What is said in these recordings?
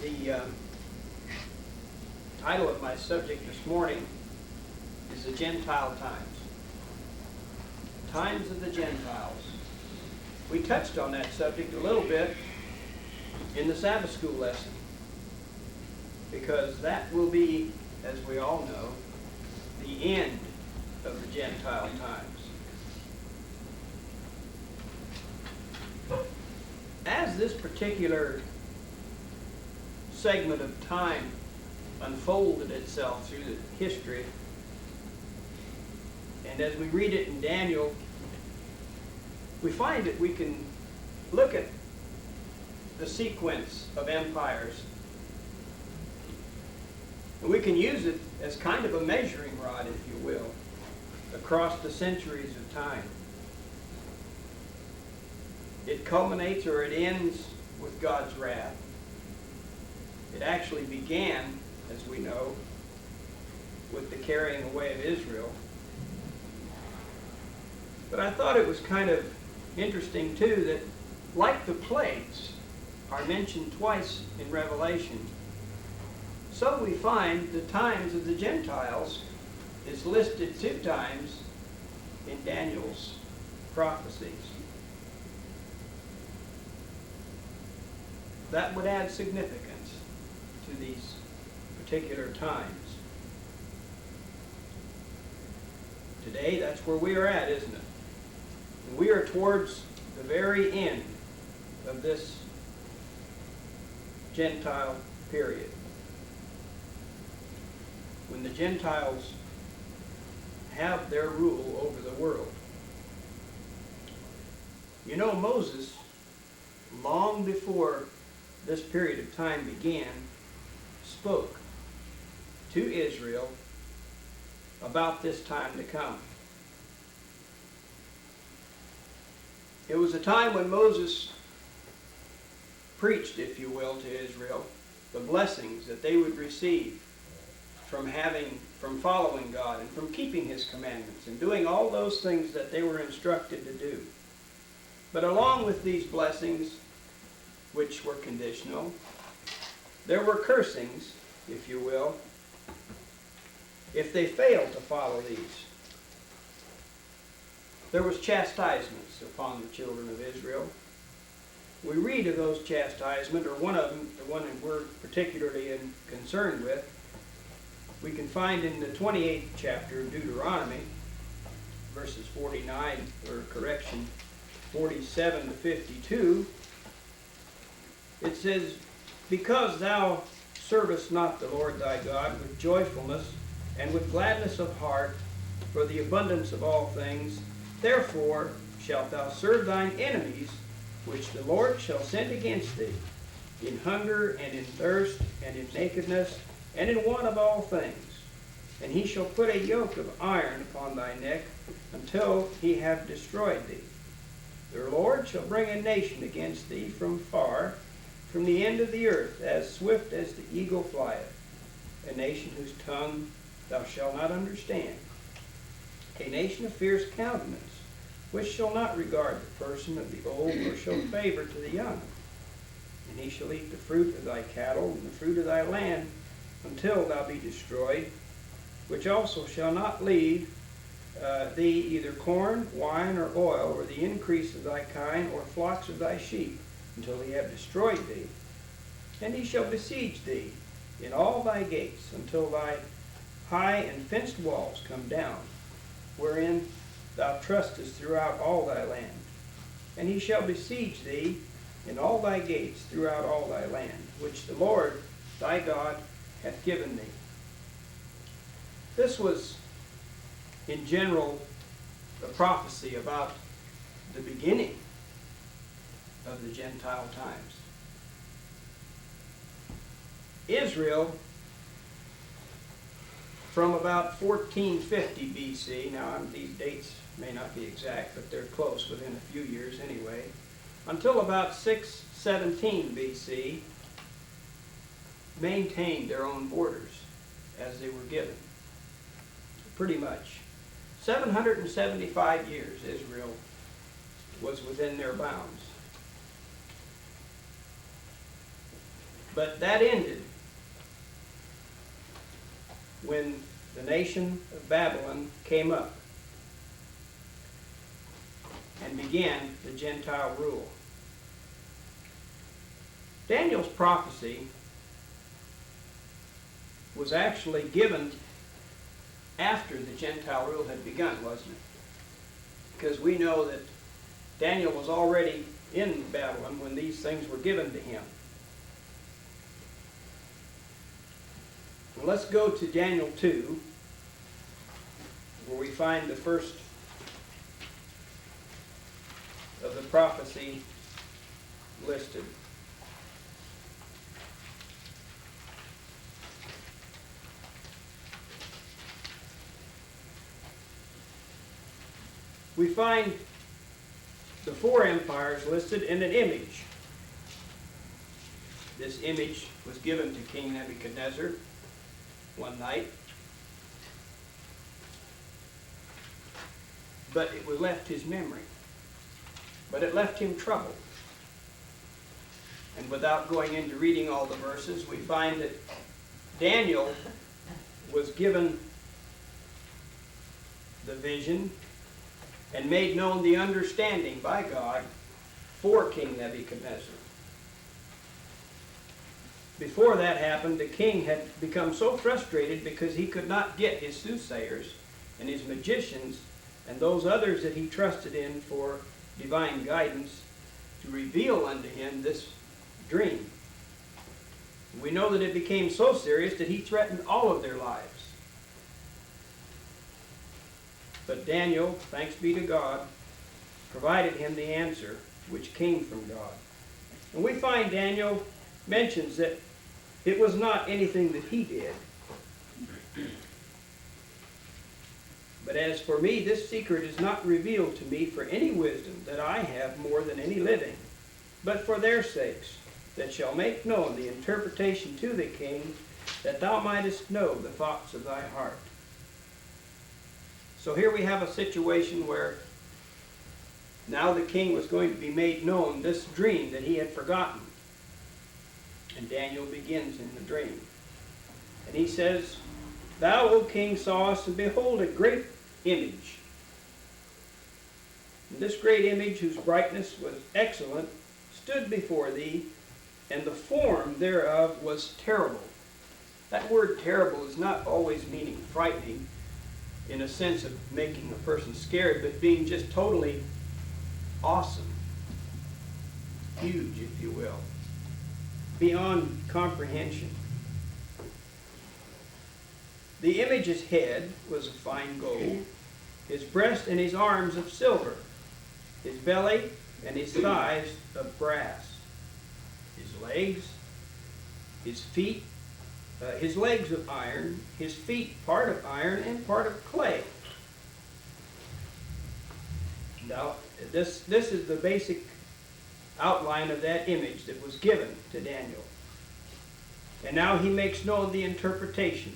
The title of my subject this morning is the Gentile times. Times of the Gentiles. We touched on that subject a little bit in the Sabbath school lesson, because that will be, as we all know, the end of the Gentile times. As this particular segment of time unfolded itself through the history, and as we read it in Daniel, we find that we can look at the sequence of empires, and we can use it as kind of a measuring rod, if you will, across the centuries of time. It culminates, or it ends, with God's wrath. It actually began, as we know, with the carrying away of Israel. But I thought it was kind of interesting, too, that like the plagues are mentioned twice in Revelation, so we find the times of the Gentiles is listed 2 times in Daniel's prophecies. That would add significance to these particular times. Today, that's where we are at, isn't it? And we are towards the very end of this Gentile period, when the Gentiles have their rule over the world. You know, Moses, long before this period of time began, spoke to Israel about this time to come. It was a time when Moses preached, if you will, to Israel the blessings that they would receive from following God and from keeping His commandments and doing all those things that they were instructed to do. But along with these blessings, which were conditional, there were cursings, if you will, if they failed to follow these. There was chastisements upon the children of Israel. We read of those chastisements, or one of them, the one that we're particularly concerned with, we can find in the 28th chapter of Deuteronomy, verses 47 to 52, it says, "Because thou servest not the Lord thy God with joyfulness and with gladness of heart for the abundance of all things, therefore shalt thou serve thine enemies, which the Lord shall send against thee, in hunger and in thirst and in nakedness and in want of all things. And he shall put a yoke of iron upon thy neck until he have destroyed thee. The Lord shall bring a nation against thee from far, from the end of the earth, as swift as the eagle flieth, a nation whose tongue thou shalt not understand, a nation of fierce countenance, which shall not regard the person of the old, nor show favor to the young. And he shall eat the fruit of thy cattle and the fruit of thy land, until thou be destroyed, which also shall not leave thee either corn, wine, or oil, or the increase of thy kine, or flocks of thy sheep, until he have destroyed thee. And he shall besiege thee in all thy gates, until thy high and fenced walls come down, wherein thou trustest throughout all thy land. And he shall besiege thee in all thy gates throughout all thy land, which the Lord thy God hath given thee." This was, in general, the prophecy about the beginning of the Gentile times. Israel, from about 1450 BC, now these dates may not be exact, but they're close, within a few years anyway, until about 617 BC, maintained their own borders as they were given. Pretty much. 775 years Israel was within their bounds. But that ended when the nation of Babylon came up and began the Gentile rule. Daniel's prophecy was actually given after the Gentile rule had begun, wasn't it? Because we know that Daniel was already in Babylon when these things were given to him. Well, let's go to Daniel 2, where we find the first of the prophecy listed. We find the four empires listed in an image. This image was given to King Nebuchadnezzar one night, but it was left his memory. But it left him troubled. And without going into reading all the verses, we find that Daniel was given the vision and made known the understanding by God for King Nebuchadnezzar. Before that happened, the king had become so frustrated because he could not get his soothsayers and his magicians and those others that he trusted in for divine guidance to reveal unto him this dream. We know that it became so serious that he threatened all of their lives. But Daniel, thanks be to God, provided him the answer which came from God. And we find Daniel mentions that it was not anything that he did. But as for me, this secret is not revealed to me for any wisdom that I have more than any living, but for their sakes, that shall make known the interpretation to the king, that thou mightest know the thoughts of thy heart. So here we have a situation where now the king was going to be made known this dream that he had forgotten. And Daniel begins in the dream. And he says, Thou, O king, sawest, and behold, a great image. And this great image, whose brightness was excellent, stood before thee, and the form thereof was terrible. That word terrible is not always meaning frightening in a sense of making a person scared, but being just totally awesome. Huge, if you will. Beyond comprehension. The image's head was of fine gold, his breast and his arms of silver, his belly and his thighs of brass, his legs, his feet, his legs of iron, his feet part of iron and part of clay. Now, this is the basic outline of that image that was given to Daniel. And now he makes known the interpretation.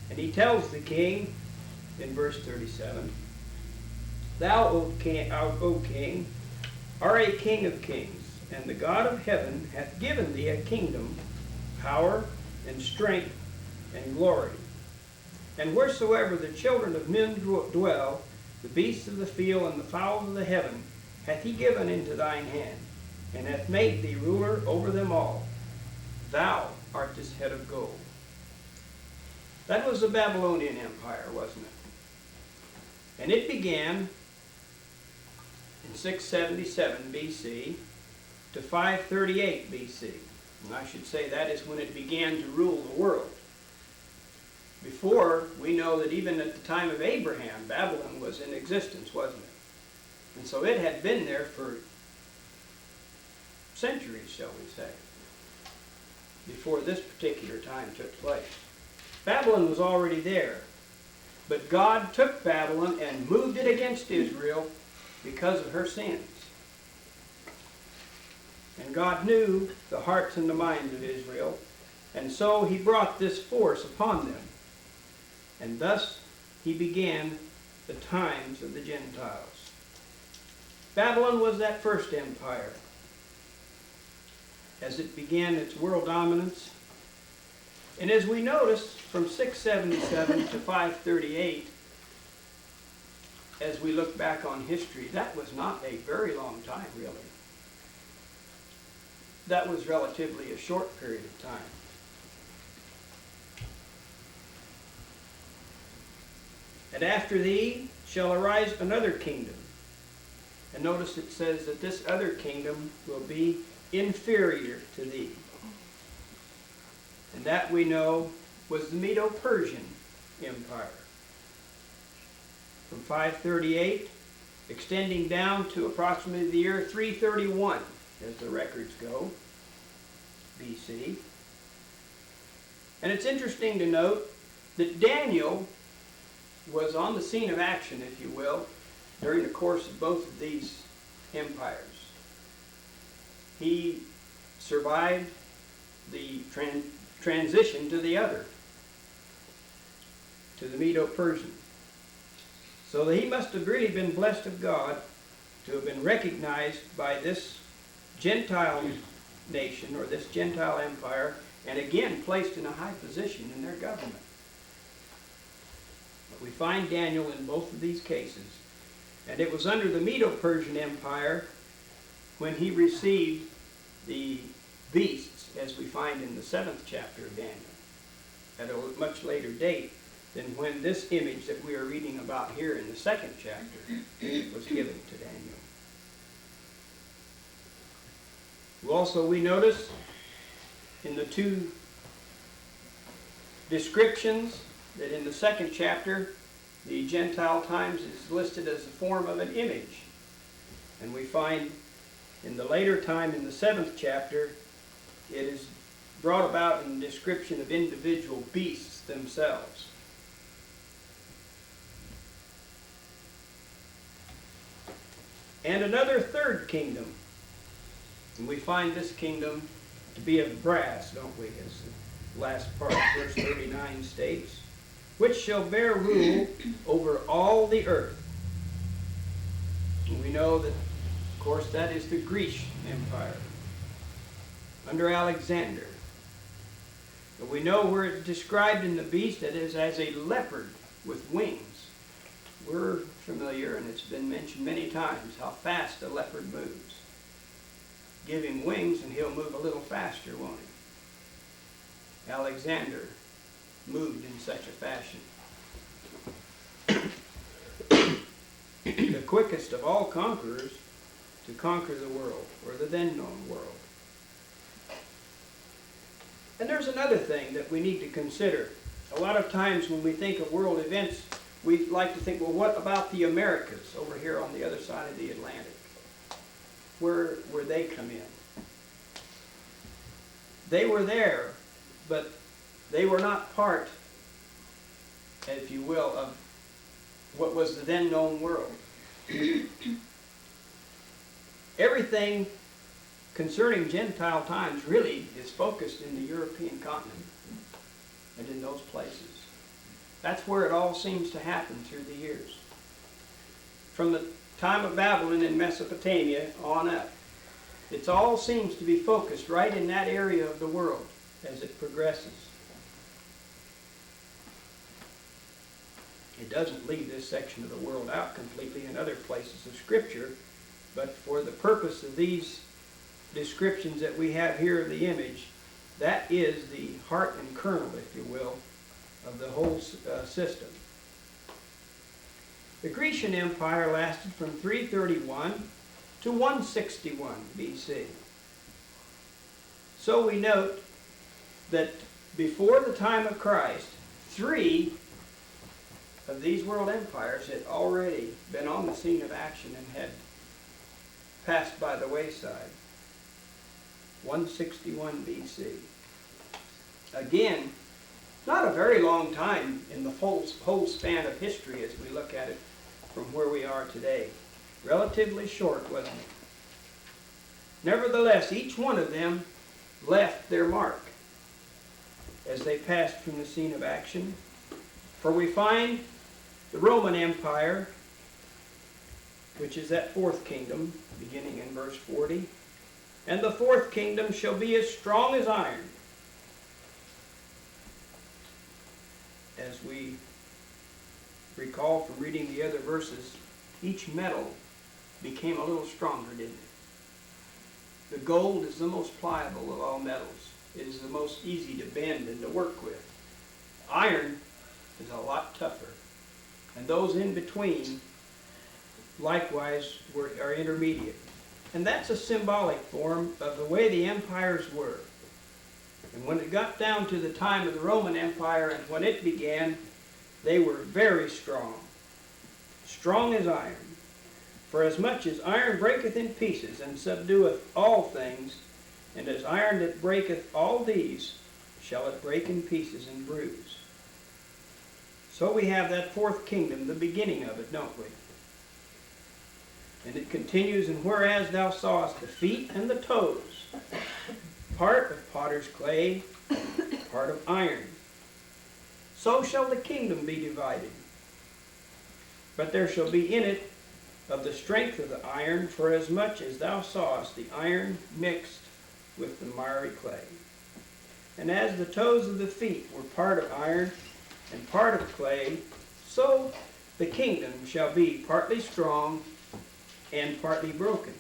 And he tells the king in verse 37, Thou, O king, art a king of kings, and the God of heaven hath given thee a kingdom, power, and strength, and glory. And wheresoever the children of men dwell, the beasts of the field and the fowls of the heaven hath he given into thine hand, and hath made thee ruler over them all. Thou art this head of gold. That was the Babylonian Empire, wasn't it? And it began in 677 BC to 538 BC. And I should say that is when it began to rule the world. Before, we know that even at the time of Abraham, Babylon was in existence, wasn't it? And so it had been there for centuries, shall we say, before this particular time took place. Babylon was already there, but God took Babylon and moved it against Israel because of her sins. And God knew the hearts and the minds of Israel, and so he brought this force upon them. And thus he began the times of the Gentiles. Babylon was that first empire. as it began its world dominance. And as we notice, from 677 to 538, as we look back on history, that was not a very long time, really. That was relatively a short period of time. And after thee shall arise another kingdom. And notice it says that this other kingdom will be inferior to thee. And that we know was the Medo-Persian Empire. From 538, extending down to approximately the year 331, as the records go, BC. And it's interesting to note that Daniel was on the scene of action, if you will, during the course of both of these empires. He survived the transition to the other, to the Medo-Persian. So that he must have really been blessed of God to have been recognized by this Gentile nation, or this Gentile empire, and again placed in a high position in their government. But we find Daniel in both of these cases. And it was under the Medo-Persian Empire when he received the beasts, as we find in the 7th chapter of Daniel, at a much later date than when this image that we are reading about here in the 2nd chapter was given to Daniel. Also, we notice in the two descriptions that in the 2nd chapter, the Gentile times is listed as a form of an image. And we find in the later time in the 7th chapter, it is brought about in the description of individual beasts themselves. And another third kingdom. And we find this kingdom to be of brass, don't we, as the last part of verse 39 states, which shall bear rule over all the earth. And we know that, of course, that is the Grecian Empire, under Alexander. But we know where it's described in the beast that is as a leopard with wings. We're familiar, and it's been mentioned many times, how fast a leopard moves. Give him wings and he'll move a little faster, won't he? Alexander moved in such a fashion. The quickest of all conquerors to conquer the world, or the then known world. And there's another thing that we need to consider. A lot of times when we think of world events, we like to think, well, what about the Americas over here on the other side of the Atlantic? Where they come in? They were there, but they were not part, if you will, of what was the then known world. Everything concerning Gentile times really is focused in the European continent and in those places. That's where it all seems to happen through the years. From the time of Babylon in Mesopotamia on up, it all seems to be focused right in that area of the world as it progresses. It doesn't leave this section of the world out completely in other places of Scripture, but for the purpose of these descriptions that we have here of the image, that is the heart and kernel, if you will, of the whole system. The Grecian Empire lasted from 331 to 161 BC. So we note that before the time of Christ, 3 of these world empires had already been on the scene of action and had passed by the wayside. 161 BC. Again, not a very long time in the whole span of history as we look at it from where we are today. Relatively short, wasn't it? Nevertheless, each one of them left their mark as they passed from the scene of action. For we find the Roman Empire, which is that 4th kingdom, beginning in verse 40. And the fourth kingdom shall be as strong as iron. As we recall from reading the other verses, each metal became a little stronger, didn't it? The gold is the most pliable of all metals. It is the most easy to bend and to work with. Iron is a lot tougher. And those in between, likewise, are intermediate. And that's a symbolic form of the way the empires were. And when it got down to the time of the Roman Empire and when it began, they were very strong. Strong as iron. For as much as iron breaketh in pieces and subdueth all things, and as iron that breaketh all these, shall it break in pieces and bruise. So we have that fourth kingdom, the beginning of it, don't we? And it continues, and whereas thou sawest the feet and the toes, part of potter's clay, part of iron, so shall the kingdom be divided. But there shall be in it of the strength of the iron, for as much as thou sawest the iron mixed with the miry clay. And as the toes of the feet were part of iron and part of clay, so the kingdom shall be partly strong and partly broken.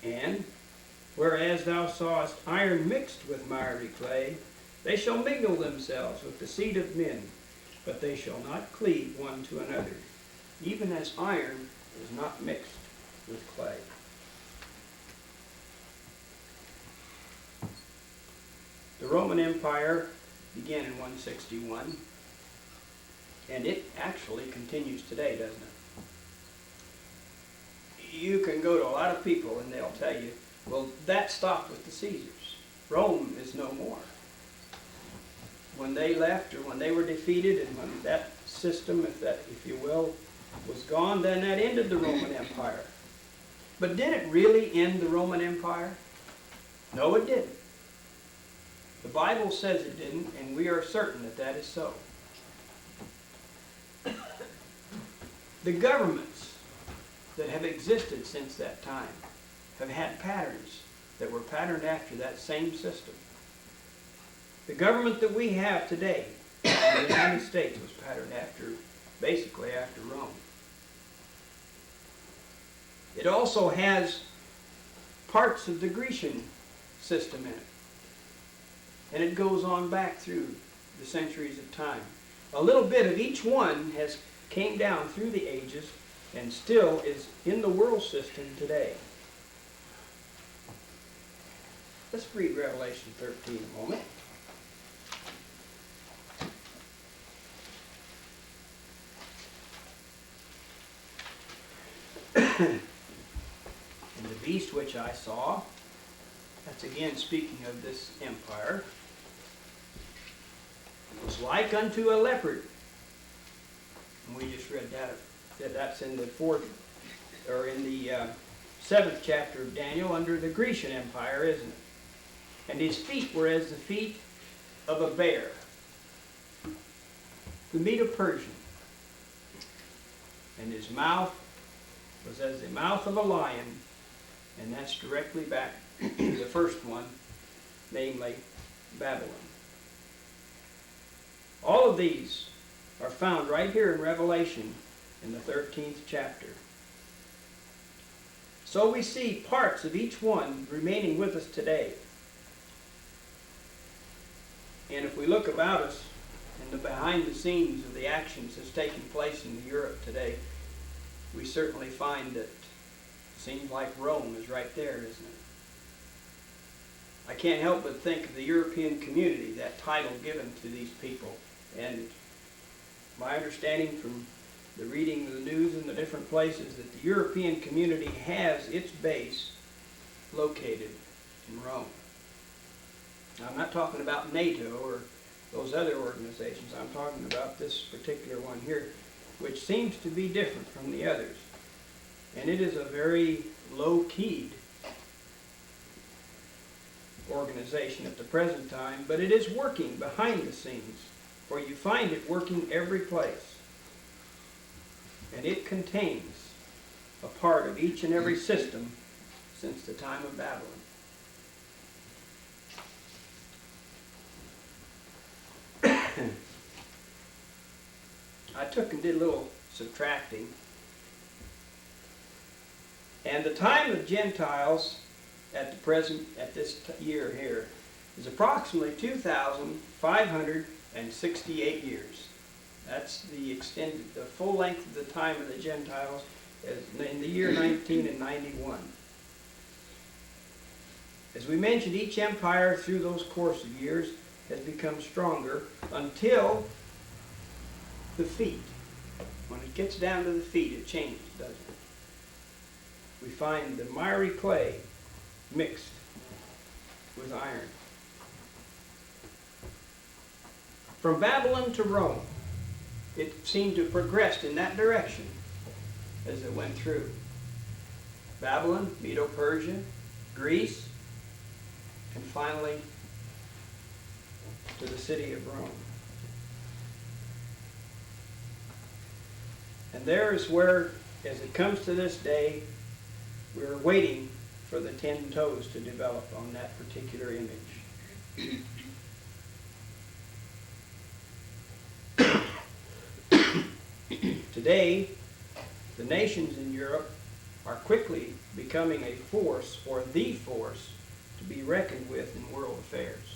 And whereas thou sawest iron mixed with miry clay, they shall mingle themselves with the seed of men, but they shall not cleave one to another, even as iron is not mixed with clay. The Roman Empire began in 161, and it actually continues today, doesn't it? You can go to a lot of people and they'll tell you, well, that stopped with the Caesars. Rome is no more. When they left, or when they were defeated, and when that system, if you will, was gone, then that ended the Roman Empire. But did it really end the Roman Empire? No, it didn't. The Bible says it didn't, and we are certain that that is so. The governments that have existed since that time have had patterns that were patterned after that same system. The government that we have today in the United States was patterned basically after Rome. It also has parts of the Grecian system in it. And it goes on back through the centuries of time. A little bit of each one has came down through the ages and still is in the world system today. Let's read Revelation 13 a moment. And the beast which I saw, that's again speaking of this empire, was like unto a leopard. And we just read that's in the seventh chapter of Daniel under the Grecian Empire, isn't it? And his feet were as the feet of a bear, the Medo-Persian. And his mouth was as the mouth of a lion, and that's directly back to the first one, namely Babylon. All of these are found right here in Revelation in the 13th chapter. So we see parts of each one remaining with us today. And if we look about us in the behind the scenes of the actions that's taking place in Europe today, we certainly find that it seems like Rome is right there, isn't it? I can't help but think of the European community, that title given to these people. And my understanding from the reading of the news in the different places that the European community has its base located in Rome. Now, I'm not talking about NATO or those other organizations. I'm talking about this particular one here, which seems to be different from the others. And it is a very low-keyed organization at the present time, but it is working behind the scenes, for you find it working every place. And it contains a part of each and every system since the time of Babylon. I took and did a little subtracting. And the time of Gentiles at this year here is approximately 2,568 years. That's the full length of the time of the Gentiles in the year 1991. As we mentioned, each empire through those course of years has become stronger until the feet. When it gets down to the feet, it changes, doesn't it? We find the miry clay mixed with iron. From Babylon to Rome, it seemed to progress in that direction as it went through. Babylon, Medo-Persia, Greece, and finally to the city of Rome. And there is where, as it comes to this day, we're waiting for the 10 toes to develop on that particular image. Today, the nations in Europe are quickly becoming a force, or the force, to be reckoned with in world affairs.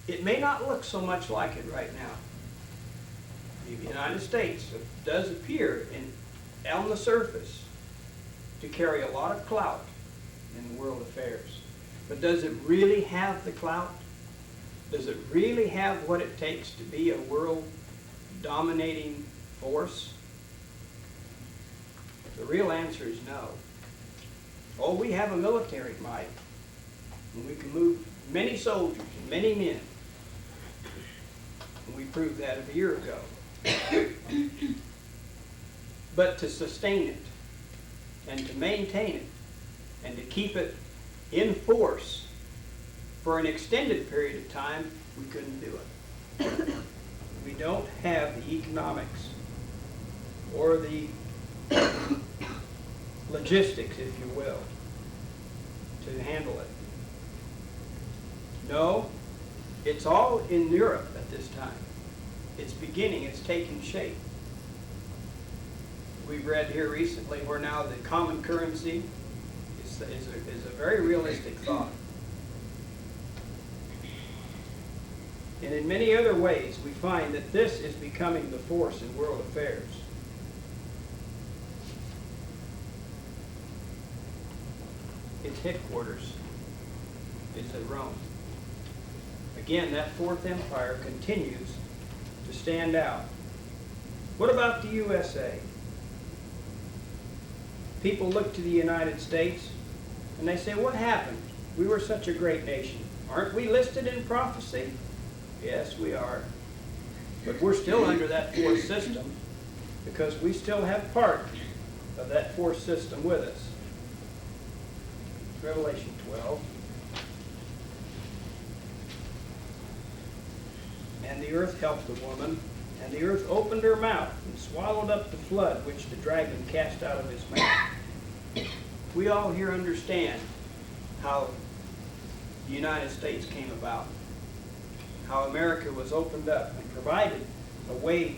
It may not look so much like it right now. The United States does appear on the surface to carry a lot of clout in world affairs. But does it really have the clout? Does it really have what it takes to be a world-dominating force? The real answer is no. Oh, we have a military might, and we can move many soldiers and many men. And we proved that a year ago. But to sustain it, and to maintain it, and to keep it in force for an extended period of time, we couldn't do it. We don't have the economics or the logistics, if you will, to handle it. No, it's all in Europe at this time. It's beginning, it's taking shape. We've read here recently where now the common currency is a very realistic thought. And in many other ways, we find that this is becoming the force in world affairs. Its headquarters is at Rome. Again, that fourth empire continues to stand out. What about the USA? People look to the United States and they say, what happened? We were such a great nation. Aren't we listed in prophecy? Yes, we are. But we're still under that fourth system because we still have part of that fourth system with us. Revelation 12. And the earth helped the woman, and the earth opened her mouth and swallowed up the flood which the dragon cast out of his mouth. We all here understand how the United States came about, how America was opened up and provided a way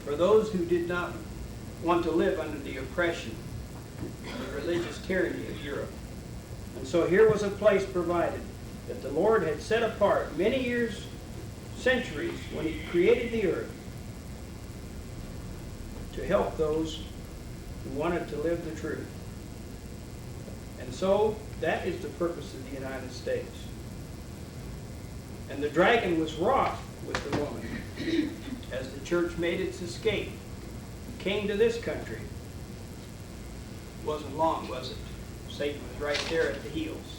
for those who did not want to live under the oppression and the religious tyranny of Europe. And so here was a place provided that the Lord had set apart many years, centuries, when He created the earth to help those who wanted to live the truth. And so that is the purpose of the United States. And the dragon was wroth with the woman as the church made its escape and came to this country. It wasn't long, was it? Satan was right there at the heels.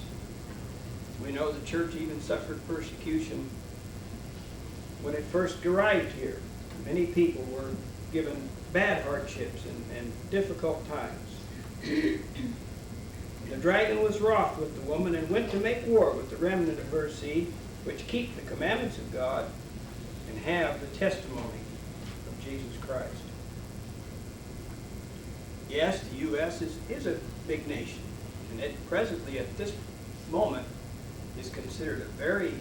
We know the church even suffered persecution when it first arrived here. Many people were given bad hardships and difficult times. The dragon was wroth with the woman and went to make war with the remnant of her seed, which keep the commandments of God and have the testimony of Jesus Christ. Yes, the U.S. is a big nation. And it presently, at this moment, is considered a very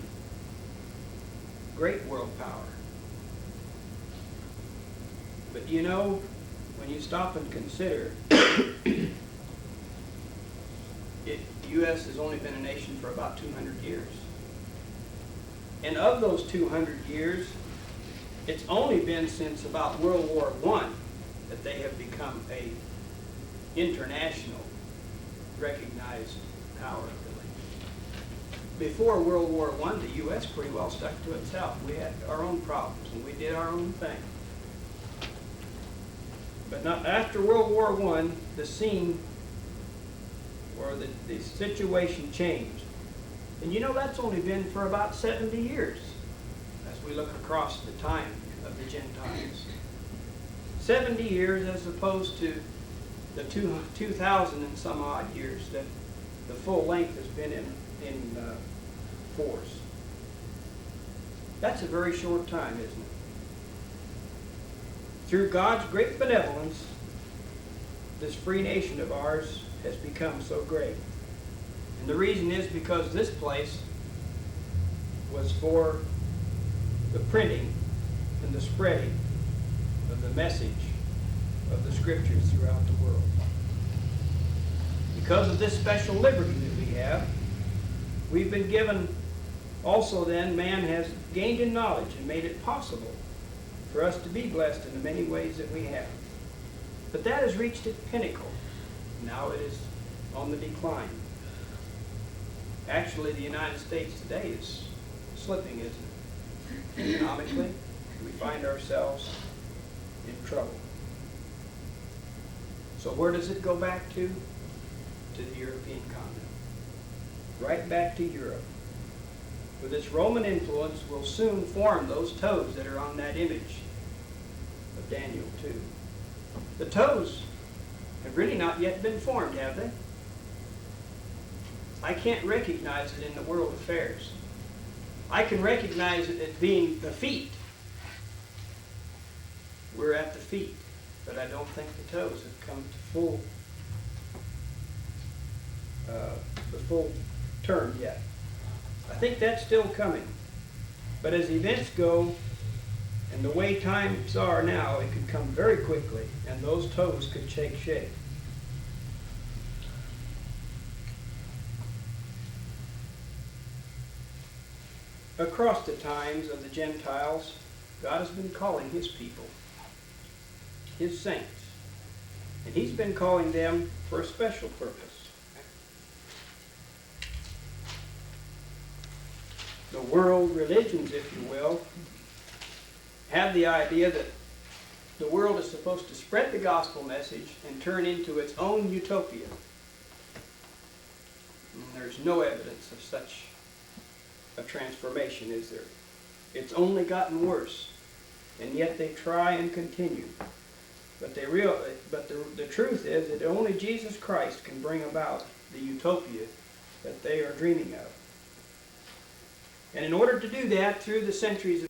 great world power. But you know, when you stop and consider, the U.S. has only been a nation for about 200 years. And of those 200 years, it's only been since about World War I that they have become a international recognized power, really. Before World War I, the U.S. pretty well stuck to itself. We had our own problems, and we did our own thing. But not after World War I, the scene or the situation changed. And you know, that's only been for about 70 years as we look across the time of the Gentiles. 70 years as opposed to the 2,000 and some odd years that the full length has been in force. That's a very short time, isn't it? Through God's great benevolence, this free nation of ours has become so great. And the reason is because this place was for the printing and the spreading of the message of the Scriptures throughout the world. Because of this special liberty that we have, we've been given also then, man has gained in knowledge and made it possible for us to be blessed in the many ways that we have. But that has reached its pinnacle. Now it is on the decline. Actually, the United States today is slipping, isn't it? Economically, we find ourselves in trouble. So where does it go back to? To the European continent. Right back to Europe. With its Roman influence will soon form those toes that are on that image of Daniel 2. The toes have really not yet been formed, have they? I can't recognize it in the world affairs. I can recognize it as being the feet. We're at the feet, but I don't think the toes have come to the full term yet. I think that's still coming. But as events go, and the way times are now, it could come very quickly, and those toes could take shape. Across the times of the Gentiles, God has been calling His people, His saints, and He's been calling them for a special purpose. The world religions, if you will, have the idea that the world is supposed to spread the gospel message and turn into its own utopia. And there's no evidence of such a transformation, is there? It's only gotten worse, and yet they try and continue. But the truth is that only Jesus Christ can bring about the utopia that they are dreaming of. And in order to do that, through the centuries